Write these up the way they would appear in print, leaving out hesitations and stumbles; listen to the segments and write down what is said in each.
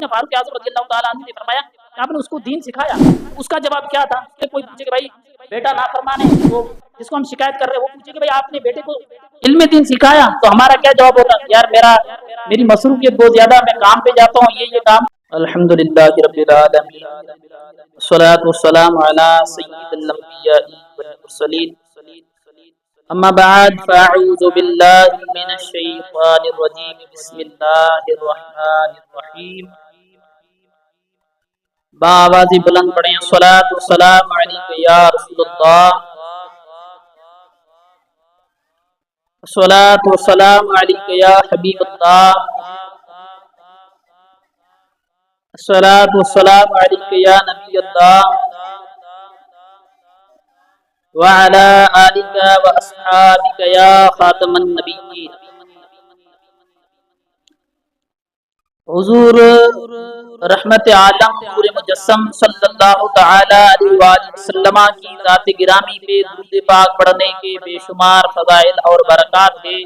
فاروق اعظم رضی اللہ تعالیٰ عنہ نے فرمایا کہ آپ نے اس کو دین سکھایا. اس کا جواب کیا تھا کہ کوئی پوچھے کہ بھائی بیٹا نافرمان ہے، وہ جس کو ہم شکایت کر رہے ہیں وہ پوچھے کہ بھائی آپ نے بیٹے کو علم دین سکھایا، تو ہمارا کیا جواب ہوتا؟ یار میری مصروفیت بہت زیادہ، میں کام پہ جاتا ہوں، یہ کام. الحمدللہ رب العالمین، والصلاة والسلام علی سید الانبیاء والمرسلین، اما بعد فاعوذ باللہ من الشیطان الرجیم، بسم اللہ الرحمن الرحیم. بآواز بلند پڑھیں، الصلاة والسلام علیک یا رسول اللہ، الصلاة والسلام علیک یا حبیب اللہ، الصلاة والسلام علیک یا نبی اللہ، وعلى آلك وأصحابك يا خاتم النبيين. حضور رحمت عالم نور مجسم صلی اللہ تعالی علیہ وآلہ وسلم کی ذات گرامی پہ درود پاک پڑھنے کے بے شمار فضائل اور برکات ہیں.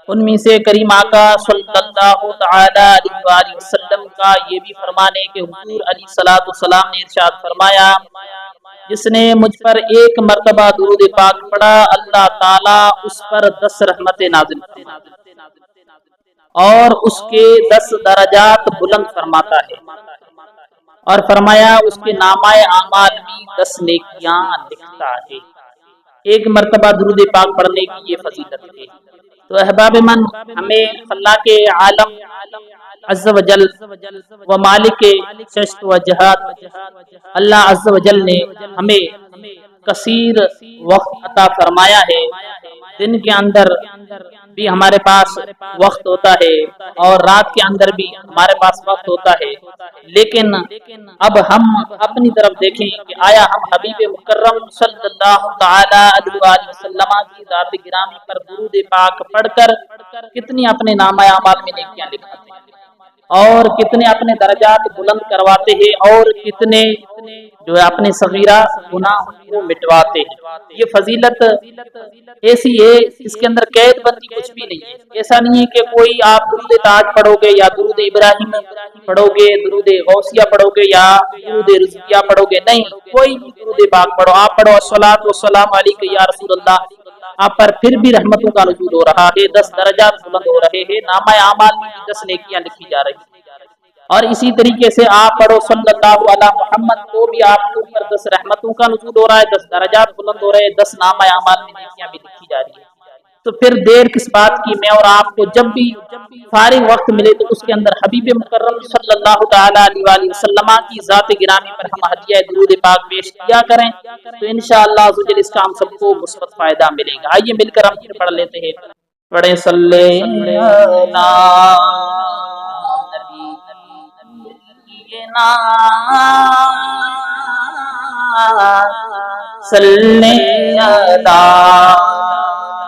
ان میں سے کریم آقا صلی اللہ تعالی علیہ وآلہ وسلم کا یہ بھی فرمان ہے کہ حضور علیہ الصلوۃ والسلام نے ارشاد فرمایا، جس نے مجھ پر ایک مرتبہ درود پاک پڑھا اللہ تعالیٰ اس پر 10 رحمتیں نازل فرماتا اور اس کے 10 درجات بلند فرماتا ہے، اور فرمایا اس کے نامہ اعمال بھی 10 نیکیاں لکھتا ہے. ایک مرتبہ درود پاک پڑھنے کی یہ فضیلت ہے. تو احباب من، ہمیں اللہ کے عالم عز و جل و مالک ششت و جہات اللہ عز و جل نے ہمیں کثیر وقت عطا فرمایا ہے. دن کے اندر بھی ہمارے پاس وقت ہوتا ہے اور رات کے اندر بھی ہمارے پاس وقت ہوتا ہے، لیکن اب ہم اپنی طرف دیکھیں کہ آیا ہم حبیب مکرم صلی اللہ تعالی علیہ وآلہ وسلم کی ذات گرامی پر درود پاک پڑھ کر کتنی اپنے نامہ اعمال میں نیکیاں لکھاتے ہیں اور کتنے اپنے درجات بلند کرواتے ہیں اور کتنے جو ہے اپنے صغیرہ گناہ کو مٹواتے ہیں. یہ فضیلت ایسی ہے، اس کے اندر قید بندی کچھ بھی نہیں ہے. ایسا نہیں ہے کہ کوئی آپ درود تاج پڑھو گے یا درود ابراہیم پڑھو گے، درود غوثیہ پڑھو گے یا درود رضویہ پڑھو گے، نہیں، کوئی بھی درود پاک پڑھو. آپ پڑھو الصلاۃ والسلام علیک یا رسول اللہ، آپ پر پھر بھی رحمتوں کا نزول ہو رہا ہے، 10 درجات بلند ہو رہے ہیں، نامہ اعمال میں 10 نیکیاں لکھی جا رہی ہیں. اور اسی طریقے سے آپ پڑھو صلی اللہ علی محمد، تو بھی آپ کے اوپر 10 رحمتوں کا نزول ہو رہا ہے، 10 درجات بلند ہو رہے ہیں، 10 نامہ اعمال میں نیکیاں بھی لکھی جا رہی ہیں. تو پھر دیر کس بات کی؟ میں اور آپ کو جب بھی فارغ وقت ملے تو اس کے اندر حبیب مکرم صلی اللہ تعالی علیہ وآلہ وسلم کی ذات گرامی پر ہم ہدیہ درود پاک پیش کیا کریں، تو انشاءاللہ اس کا ہم سب کو مثبت فائدہ ملے گا. آئیے مل کر ہم پھر پڑھ لیتے ہیں. پڑھیں صلی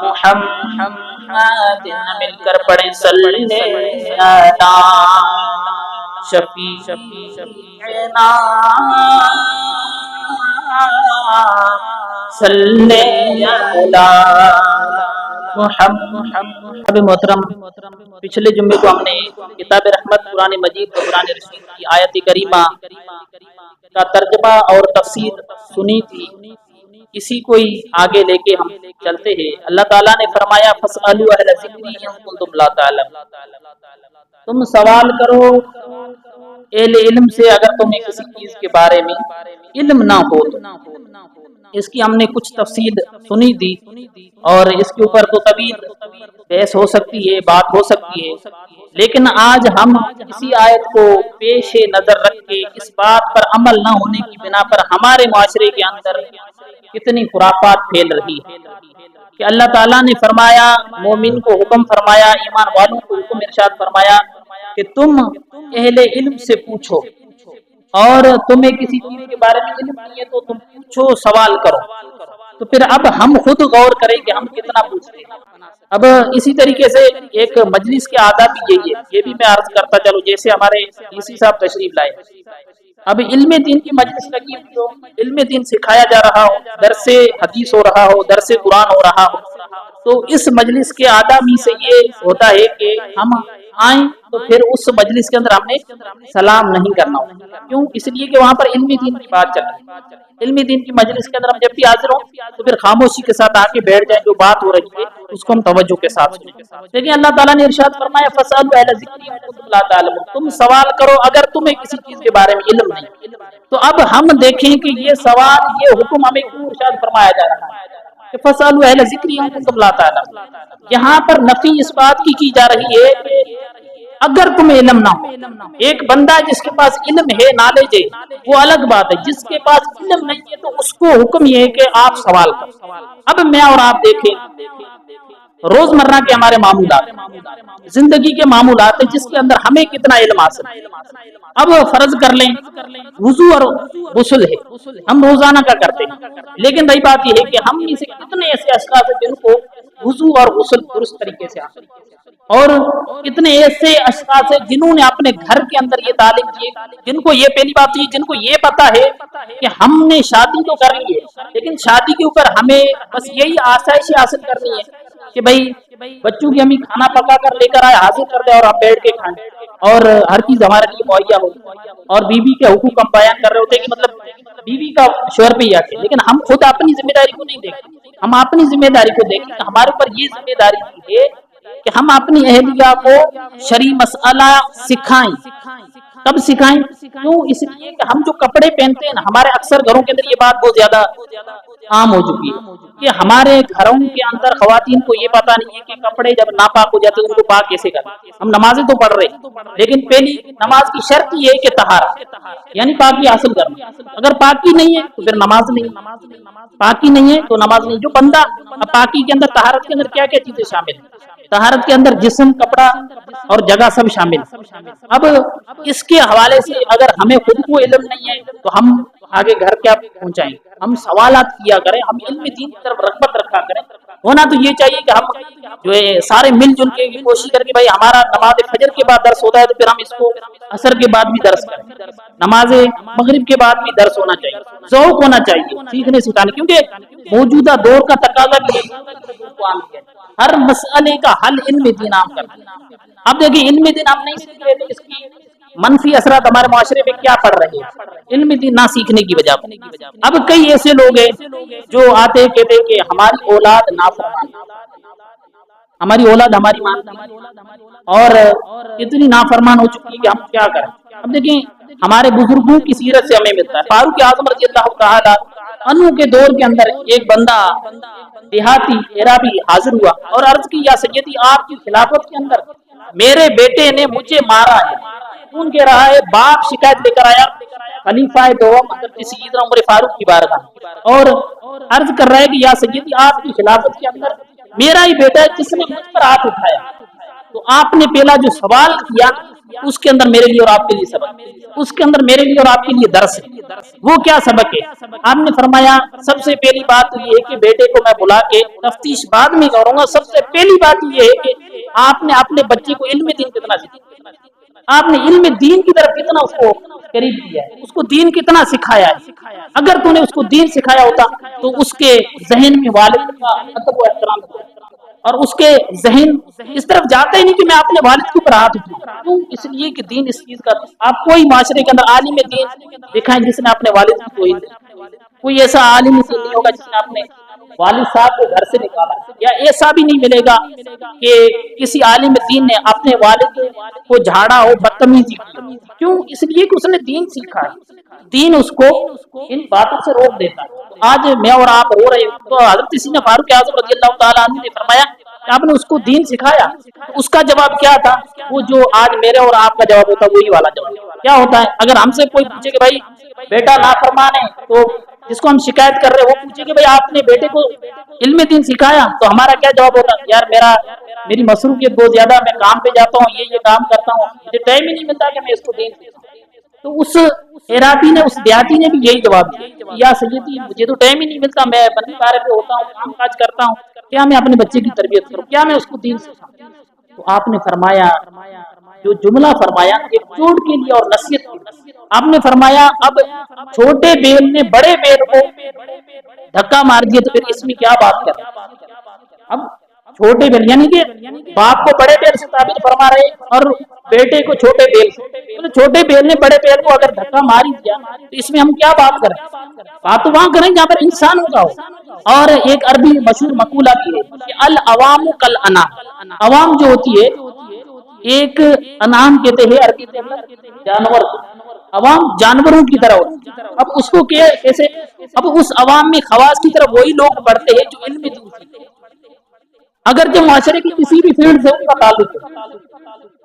محمد، مل کر پڑھیں صلی شفیعنا صلی محمد. محترم، پچھلے جمعے کو ہم نے کتاب رحمت قرآن مجید و قرآن رشید کی آیت کریمہ کا ترجمہ اور تفسیر سنی تھی. اسی کو ہی آگے لے کے ہم چلتے ہیں. اللہ تعالیٰ نے فرمایا فَاسْأَلُوا أَهْلَ الذِّكْرِ إِن كُنتُمْ لَا تَعْلَمُونَ، تم سوال کرو اہل علم سے اگر تمہیں کسی چیز کے بارے میں علم نہ ہو تو. اس کی ہم نے کچھ تفصیل سنی تھی اور اس کے اوپر تو طویل بحث ہو سکتی ہے، بات ہو سکتی ہے، لیکن آج ہم اسی آیت کو پیش نظر رکھ کے اس بات پر عمل نہ ہونے کی بنا پر ہمارے معاشرے کے اندر کتنی خرافات پھیل رہی ہے کہ اللہ تعالیٰ نے فرمایا، مومن کو حکم فرمایا، ایمان والوں کو حکم ارشاد فرمایا کہ تم اہل علم سے پوچھو، اور تمہیں کسی چیز کے بارے میں علم نہیں ہے تو تم پوچھو، سوال کرو. تو پھر اب ہم خود غور کریں کہ ہم کتنا پوچھتے ہیں. اب اسی طریقے سے ایک مجلس کے آداب بھی یہی ہے، یہ بھی میں عرض کرتا چلوں. جیسے ہمارے ڈی صاحب تشریف لائے، اب علم دین کی مجلس لگی ہوئی ہو، علم دین سکھایا جا رہا ہو، درس حدیث ہو رہا ہو، درس قرآن ہو رہا ہو، تو اس مجلس کے آداب ہی سے یہ ہوتا ہے کہ ہم آئیں تو پھر اس مجلس کے اندر ہم نے سلام نہیں کرنا ہوتا. کیوں؟ اس لیے کہ وہاں پر علمی دین کی بات چل رہی ہے. علمی دین کی مجلس کے اندر ہم جب بھی حاضر ہوں تو پھر خاموشی کے ساتھ آ کے بیٹھ جائیں, جو بات ہو رہی ہے اس کو ہم توجہ کے ساتھ سنیں. لیکن اللہ تعالیٰ نے ارشاد فرمایا فَاسْأَلُوا أَهْلَ الذِّكْرِ إِن كُنتُمْ لَا تَعْلَمُونَ, تم سوال کرو اگر تمہیں کسی چیز کے بارے میں علم نہیں. تو اب ہم دیکھیں کہ یہ سوال, یہ حکم ہمیں کیوں ارشاد فرمایا جا رہا ہے کہ فَاسْأَلُوا أَهْلَ الذِّكْرِ إِن كُنتُمْ لَا تَعْلَمُونَ. یہاں پر نفی اس بات کی جا رہی ہے کہ اگر تمہیں علم نہ ہو. ایک بندہ جس کے پاس علم ہے, نالج ہے, وہ الگ بات ہے. جس کے پاس علم نہیں ہے تو اس کو حکم یہ ہے کہ آپ سوال کرو. اب میں اور آپ دیکھیں روزمرہ کے ہمارے معمولات, زندگی کے معمولات ہیں جس کے اندر ہمیں کتنا علم حاصل ہے. اب فرض کر لیں وضو اور غسل ہے, ہم روزانہ کا کرتے ہیں, لیکن رہی بات یہ ہے کہ ہم میں سے کتنے ایسے اشخاص ہیں جن کو وضو اور غسل درست طریقے سے حاصل ہے, اور کتنے ایسے اشخاص ہیں جنہوں نے اپنے گھر کے اندر یہ تعلیم دی, جن کو یہ پہلی بات ہے, جن کو یہ پتا ہے کہ ہم نے شادی تو کرنی ہے لیکن شادی کے اوپر ہمیں بس یہی آسائش حاصل کرنی ہے کہ بھائی بچوں کی امی کھانا پکا کر لے کر آئے, حاضر کر دے اور آپ بیٹھ کے کھائیں, اور ہر چیز ہمارے لیے مہیا ہو. اور بیوی کے حقوق ہم بیان کر رہے ہوتے ہیں کہ مطلب بیوی کا شوہر پہ ہی آتے, لیکن ہم خود اپنی ذمہ داری کو نہیں دیکھتے. ہم اپنی ذمہ داری کو دیکھیں کہ ہمارے اوپر یہ ذمہ داری ہے کہ ہم اپنی اہلیہ کو شرعی مسئلہ سکھائیں. کب سکھائیں؟ کیوں؟ اس لیے کہ ہم جو کپڑے پہنتے ہیں نا, ہمارے اکثر گھروں کے اندر یہ بات بہت زیادہ عام ہو چکی ہے کہ ہمارے گھروں کے اندر خواتین کو یہ پتا نہیں ہے کہ کپڑے جب ناپاک ہو جاتے ہیں ان کو پاک کیسے کریں. ہم نمازیں تو پڑھ رہے ہیں لیکن پہلی نماز کی شرط یہ ہے کہ طہارت, یعنی پاکی حاصل کرنا. اگر پاکی نہیں ہے تو پھر نماز نہیں, پاکی نہیں ہے تو نماز نہیں. جو بندہ پاکی کے اندر, طہارت کے اندر کیا کیا چیزیں شامل ہیں؟ طہارت کے اندر جسم, کپڑا اور جگہ سب شامل. اب اس کے حوالے سے اگر ہمیں خود کو علم نہیں ہے تو ہم آگے گھر کیا پہنچائیں. ہم سوالات کیا کریں, ہم علم دین کی طرف رغبت رکھا کریں. ہونا تو یہ چاہیے کہ ہم جو ہے سارے مل جل کے کوشش کریں کہ بھائی ہمارا نماز فجر کے بعد درس ہوتا ہے تو پھر ہم اس کو عصر کے بعد بھی درس کریں, نماز مغرب کے بعد بھی درس ہونا چاہیے, ذوق ہونا چاہیے سیکھنے سکھانے. کیونکہ موجودہ دور کا تقاضا بھی ہے ہر مسئلے کا حل علم دین عام کرنا. اب دیکھیں علم دین ہم نہیں سیکھ رہے تو اس کی منفی اثرات ہمارے معاشرے میں کیا پڑ رہے ہیں علم دین نہ سیکھنے کی وجہ پر. اب کئی ایسے لوگ ہیں جو آتے کہتے کہ ہماری اولاد نافرمان, ہماری اولاد ہماری مانتی اور اتنی نافرمان ہو چکی کہ ہم کیا کریں. اب دیکھیں ہمارے بزرگوں کی سیرت سے ہمیں ملتا ہے. فاروق اعظم رضی اللہ تعالی عنہ کے دور کے اندر ایک بندہ دیہاتی عربی حاضر ہوا اور عرض کی یا سیدی آپ کی خلافت کے اندر میرے بیٹے نے مجھے مارا ہے. کون کہہ رہا ہے؟ باپ شکایت لے کر آیا خلیفہ دوم حضرت سیدنا عمر فاروق کی بارگاہ اور عرض کر رہا ہے کہ یا سیدی آپ کی خلافت کے اندر میرا ہی بیٹا ہے جس نے مجھ پر ہاتھ اٹھایا. تو آپ نے پہلا جو سوال کیا اس کے اندر میرے لیے اور آپ کے لیے سبق, اس کے اندر میرے لیے اور آپ کے لیے درس ہے. وہ کیا سبق ہے؟ آپ نے فرمایا سب سے پہلی بات یہ ہے کہ بیٹے کو میں بلا کے تفتیش بعد میں کروں گا, سب سے پہلی بات یہ ہے کہ آپ نے اپنے بچے کو علم دین کتنا سکھایا, آپ نے علم دین کی طرف کتنا اس کو قریب کیا ہے, اس کو دین کتنا سکھایا ہے. اگر تو نے اس کو دین سکھایا ہوتا تو اس کے ذہن میں والد کا ادب و احترام ہوتا اور اس کے ذہن اس طرف جاتا ہی نہیں کہ میں اپنے والد کے اوپر ہاتھ اٹھاؤں. اس لیے کہ دین اس چیز کا, آپ کوئی معاشرے کے اندر عالم دین دکھائیں جس نے اپنے والد کی کوئی ایسا عالم نہیں ہوگا جس نے اپنے والد صاحب کو گھر سے نکالا, یا ایسا بھی نہیں ملے گا کہ کسی عالم دین نے اپنے والد کو جھاڑا ہو, بدتمیزی کی. کیوں؟ اس لیے کہ اس نے دین سیکھا ہے, دین اس کو ان باتوں سے روک دیتا ہے. آج میں اور آپ ہو رہے ہیں تو حضرت سیدنا فاروق اعظم رضی اللہ تعالیٰ عنہ نے فرمایا کہ آپ نے اس کو دین سکھایا. اس کا جواب کیا تھا؟ وہ جو آج میرے اور آپ کا جواب ہوتا ہے وہی والا جواب کیا ہوتا ہے. اگر ہم سے کوئی پوچھے کہ بھائی بیٹا نافرمان ہے تو جس کو ہم شکایت کر رہے ہیں وہ پوچھے کہ بھائی آپ نے بیٹے کو علم دین سکھایا, تو ہمارا کیا جواب ہوتا ہے؟ یار میری مصروفیت بہت زیادہ, میں کام پہ جاتا ہوں, یہ کام کرتا ہوں, مجھے ٹائم ہی نہیں ملتا کہ میں اس کو دین سکھاؤں. تو اس عراقی نے, اس دیہاتی نے بھی یہی جواب دیا, یا سیدی مجھے تو ٹائم ہی نہیں ملتا, میں بندی کارے پہ ہوتا ہوں, کام کاج کرتا ہوں, کیا میں اپنے بچے کی تربیت کروں, کیا میں اس کو دین سکھاؤں. تو آپ نے فرمایا, جو جملہ فرمایا ایک چوٹ کے لیے اور نصیحت کے لیے, آپ نے فرمایا اب چھوٹے بیل نے بڑے بیل کو دھکا مار دیا تو پھر اس میں کیا بات کر. اب چھوٹے بیل یعنی کہ باپ کو بڑے بیل سے تعبیر فرما رہے اور بیٹے کو چھوٹے بیل سے، تو چھوٹے بیل نے بڑے بیل کو اگر دھکا مار دیا تو اس میں ہم کیا بات کریں؟ بات تو وہاں کریں جہاں پر انسانوں کا ہو۔ اور ایک عربی مشہور مقولہ بھی ہے کہ العوام کالانام، عوام جو ہوتی ہے ایک انعام کہتے ہیں عربی کے اندر جانور، عوام جانوروں کی طرح ہوتی ہے۔ اب اس کو کیسے، اب اس عوام میں خواص کی طرف وہی لوگ بڑھتے ہیں جو علم دین سیکھتے ہیں، اگرچہ معاشرے کی کسی بھی فیلڈ سے ان کا تعلق ہے،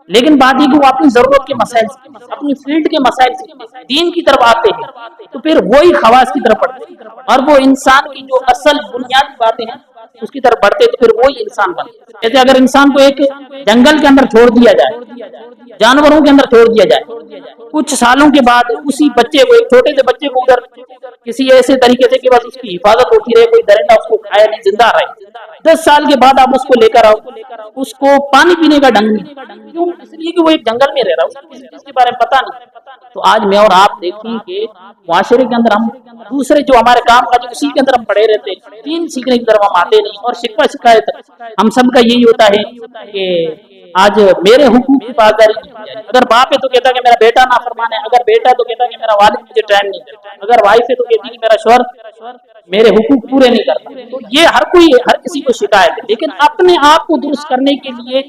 لیکن بات یہ کہ وہ اپنی ضرورت کے مسائل سے، اپنی فیلڈ کے مسائل سے دین کی طرف آتے ہیں تو پھر وہی خواص کی طرف بڑھتے ہیں، اور وہ انسان کی جو اصل بنیادی باتیں ہیں اس کی طرف بڑھتے تو پھر وہی انسان بنتے۔ جیسے اگر انسان کو ایک جنگل کے اندر چھوڑ دیا جائے، جانوروں کے اندر چھوڑ دیا جائے، کچھ سالوں کے بعد اسی بچے کو، ایک چھوٹے سے بچے کو ادھر کسی ایسے طریقے سے کہ بس اس کی حفاظت ہوتی رہے، کوئی درندہ اس کو کھائے نہیں، زندہ رہے، 10 سال کے بعد آپ اس کو لے کر آؤ، اس کو پانی پینے کا ڈنگ نہیں، کیوں؟ اس لیے کہ وہ ایک جنگل میں رہ رہا ہے، کسی چیز کے بارے میں پتہ نہیں۔ تو آج میں اور آپ دیکھیں کہ معاشرے کے اندر ہم دوسرے جو ہمارے کام کاج اسی کے اندر ہم پڑے رہتے ہیں، دین سیکھنے کی طرف ہم آتے نہیں، اور شکوہ شکایت ہم سب کا یہی ہوتا ہے کہ آج میرے حقوق کی پاسداری نہیں کی جائے۔ اگر باپ ہے تو کہتا ہے کہ میرا بیٹا نافرمان ہے، اگر بیٹا ہے تو کہتا ہے کہ میرا والد مجھے ٹائم نہیں دیتا، اگر وائف ہے تو کہتی ہے کہ میرا شوہر میرے حقوق پورے نہیں کرتا۔ تو یہ ہر کسی کو شکایت ہے، لیکن اپنے آپ کو درست کرنے کے لیے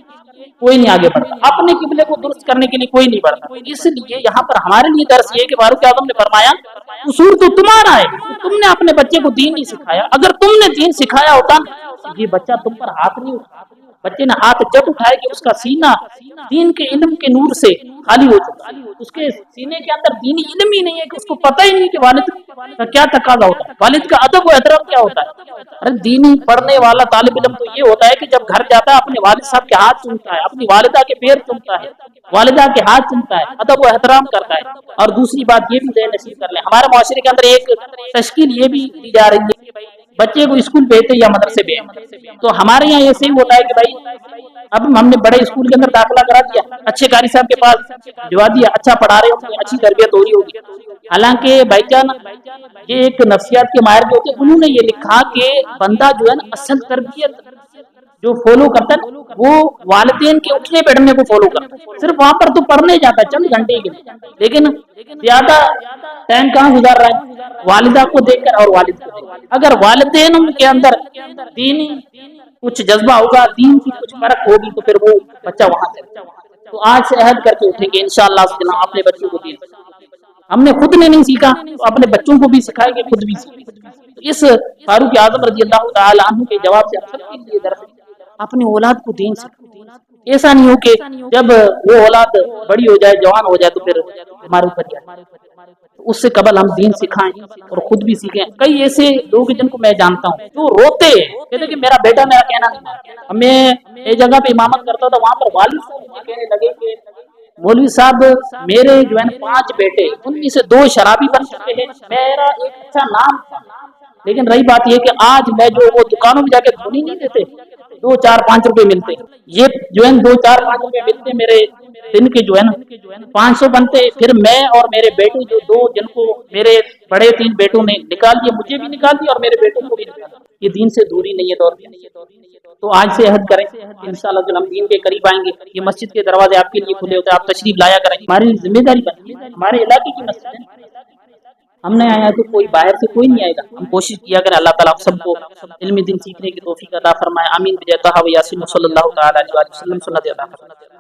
کوئی نہیں آگے بڑھتا، اپنے قبلے کو درست کرنے کے لیے کوئی نہیں بڑھتا۔ اس لیے یہاں پر ہمارے لیے درس یہ ہے کہ فاروق اعظم نے فرمایا قصور تو تمہارا ہے، تم نے اپنے بچے کو دین نہیں سکھایا، اگر تم نے دین سکھایا ہوتا یہ بچہ تم پر ہاتھ نہیں اٹھا، بچے نے ہاتھ جب اٹھائے کہ اس کا سینہ دین کے علم کے نور سے خالی ہو چکا، اس کے سینے کے اندر دینی علم ہی نہیں ہے، کہ اس کو پتہ ہی نہیں کہ والد کا کیا تقاضا ہوتا ہے، والد کا ادب و احترام کیا ہوتا ہے۔ ارے دینی پڑھنے والا طالب علم تو یہ ہوتا ہے کہ جب گھر جاتا ہے اپنے والد صاحب کے ہاتھ چومتا ہے، اپنی والدہ کے پیر چومتا ہے، والدہ کے ہاتھ چومتا ہے، ادب و احترام کرتا ہے۔ اور دوسری بات یہ بھی ذہن نصیب کر لیں، ہمارے معاشرے کے اندر ایک تشکیل یہ بھی دی جا رہی ہے کہ بچے کو اسکول بھیجتے یا مدرسے بھیجتے، تو ہمارے یہاں ایسے ہی ہوتا ہے کہ بھائی اب ہم نے بڑے اسکول کے اندر داخلہ کرا دیا، اچھے قاری صاحب کے پاس بھجوا دیا، اچھا پڑھا رہے ہوں گے، اچھی تربیت ہو رہی ہوگی۔ حالانکہ بھائی جان یہ ایک نفسیات کے ماہر جو ہوتے ہیں، انہوں نے یہ لکھا کہ بندہ جو ہے نا اصل تربیت جو فالو کرتا ہے وہ والدین کے اٹھنے بیٹھنے کو فالو کرتا ہے، صرف وہاں پر تو پڑھنے جاتا ہے چند گھنٹے کے لیے، لیکن زیادہ ٹائم کہاں گزار رہا ہے؟ والدہ کو دیکھ کر اور والد کو دیکھ کر۔ اگر والدین کے اندر دینی کچھ جذبہ ہوگا، دین کی کچھ فرق ہوگی تو پھر وہ بچہ وہاں سے، تو آج سے عہد کر کے اٹھیں گے انشاءاللہ اپنے بچوں کو دین، ہم نے خود نے نہیں سیکھا تو اپنے بچوں کو بھی سکھائیں گے، خود بھی سیکھیں گے۔ اس فاروق اعظم رضی اللہ تعالی عنہ کے جواب سے ہم سب کے لیے درس اپنی اولاد کو دین سکھائیں۔ ایسا نہیں ہو کہ جب وہ اولاد بڑی ہو جائے، جوان ہو جائے تو پھر ہمارے اوپر جائے، اس سے قبل ہم دین سکھائیں اور خود بھی سیکھیں۔ کئی ایسے لوگ جن کو میں جانتا ہوں جو روتے ہیں، کہتے کہ میرا بیٹا میرا کہنا نہیں مانتا۔ میں ایک جگہ پہ امامت کرتا تھا، وہاں پر والد صاحب مجھے کہنے لگے کہ مولوی صاحب میرے جو ہے 5 بیٹے، ان میں سے 2 شرابی بن چکے ہیں، میرا ایک اچھا نام تھا، لیکن رہی بات یہ کہ آج میں جو وہ دکانوں میں جا کے دھونی نہیں دیتے 2 4 5 روپے ملتے، یہ جو ہے 2 4 5 روپے ملتے، میرے دن کے جو ہے نا 500 بنتے، پھر میں اور میرے بیٹے جو 2 جن کو میرے بڑے 3 بیٹوں نے نکال دیا، مجھے بھی نکال دیا اور میرے بیٹوں کو بھی نکال دیا۔ یہ دین سے دوری نہیں ہے دور میں، تو آج سے عہد کریں انشاءاللہ جب ہم دین کے قریب آئیں گے، یہ مسجد کے دروازے آپ کے لیے کھلے ہوتے ہیں، آپ تشریف لایا کریں، ہماری ذمہ داری بنتی ہے، ہمارے علاقے کی مسجد ہے، ہم نے آیا تو کوئی باہر سے کوئی نہیں آئے گا، ہم کوشش کیا کریں اللہ تعالیٰ سب کو علم دین سیکھنے کی توفیق عطا فرمائے، آمین بجائے طہ و یاسین صلی اللہ تعالی علیہ وسلم سنت عطا فرمائے۔